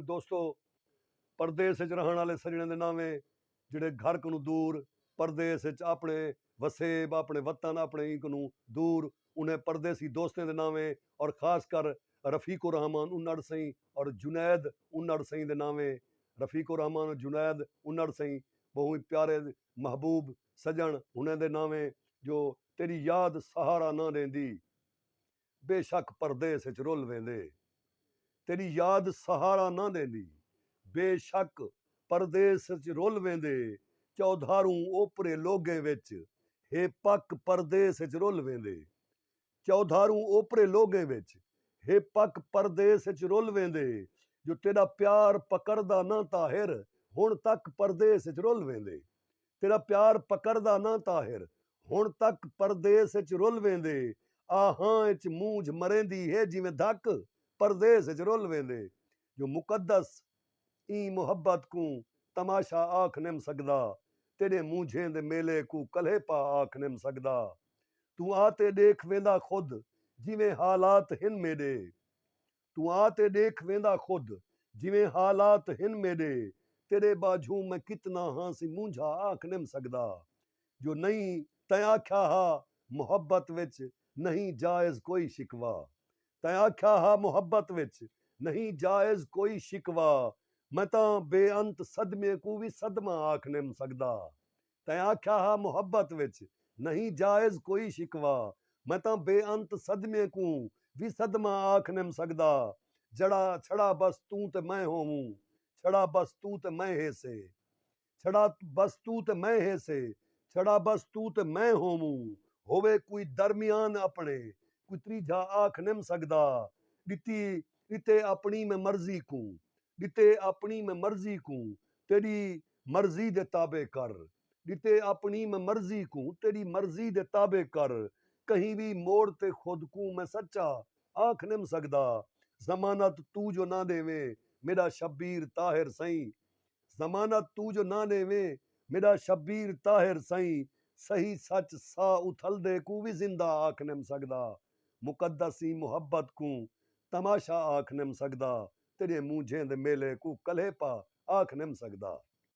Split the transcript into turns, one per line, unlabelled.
दोस्तों परदेस च रहने वाले सजने के नावे जिहड़े घर को दूर परदेस च अपने वसेब अपने वतन अपने इंक नू दूर उन्हें परदेसी दोस्तें के नावे और खासकर रफ़ीकुर रहमान उन्नड़ सई और जुनैद उन्नड़ सई के नावे रफ़ीकुर रहमान जुनैद उन्नड़ सई बहु ही प्यारे महबूब सजन उन्हें दे नावे जो तेरी याद सहारा ना देंदी बेशक परदेस च रुल वेंदे तेरी याद सहारा ना देंदी बेशक परदेस च रुल वेंदे चौधारू ओपरे लोगे विच हे पक परदेस च रुल वेंदे चौधारू ओपरे लोगे विच हे पक परदेस च रुल वेंदे जो तेरा प्यार पकड़दा ना ताहिर हुण तक परदेस च रुल वेंदे तेरा प्यार पकड़दा ना ताहिर हुण तक परदेस च रुल वेंदे आहां च मूंझ मरेंदी है जिवें धक परदेस च रुल वेंदे जो मुकद्दस ई मुहब्बत को तमाशा आख निम सकदा तेरे मूंझें दे मेले को कल्हे पा आख निम सकदा तू आते देख वेंदा खुद जिवें हालात हिन मेरे तू आते देख वेंदा खुद जिवें हालात हिन मेरे तेरे बाजू मैं कितना हांसी मूंझा आख निम सकदा जो नहीं तैं आख्या हा मुहब्बत विच नहीं जायज़ कोई शिकवा तैं आख्या हा मुहब्बत विच नहीं जायज़ कोई शिकवा मैं तां बेअंत सदमे को भी सदमा आख निम सकदा तैं आख्या हा मुहब्बत विच नहीं जायज़ कोई शिकवा मैं तां बेअंत सदमे को भी सदमा आख निम सकदा जड़ा छड़ा बस तू ते मैं होऊं छड़ा बस तू ते मैं हे से छड़ा बस तू ते मैं हे से छड़ा बस तू ते मैं होऊं होवे कोई दरमियान अपने कोई त्रीजा आख निम सकदा दिती दिते अपनी में मर्जी को दिते अपनी में मर्जी को तेरी मर्जी दे ताबे कर दिते अपनी में मर्जी को तेरी मर्जी दे ताबे कर कहीं भी मोड़ ते खुद को मैं सच्चा आख निम सकदा जमानत तू जो ना देवे मेरा शब्बीर ताहिर सई जमानत तू जो ना देवे मेरा शब्बीर ताहिर सई सही सच सा उथल दे को भी जिंदा आख निम सकदा मुकद्दसी मुहब्बत को तमाशा आख निम सकदा तेरे मूंझें दे मेले को कल्हे पा आख निम सकदा।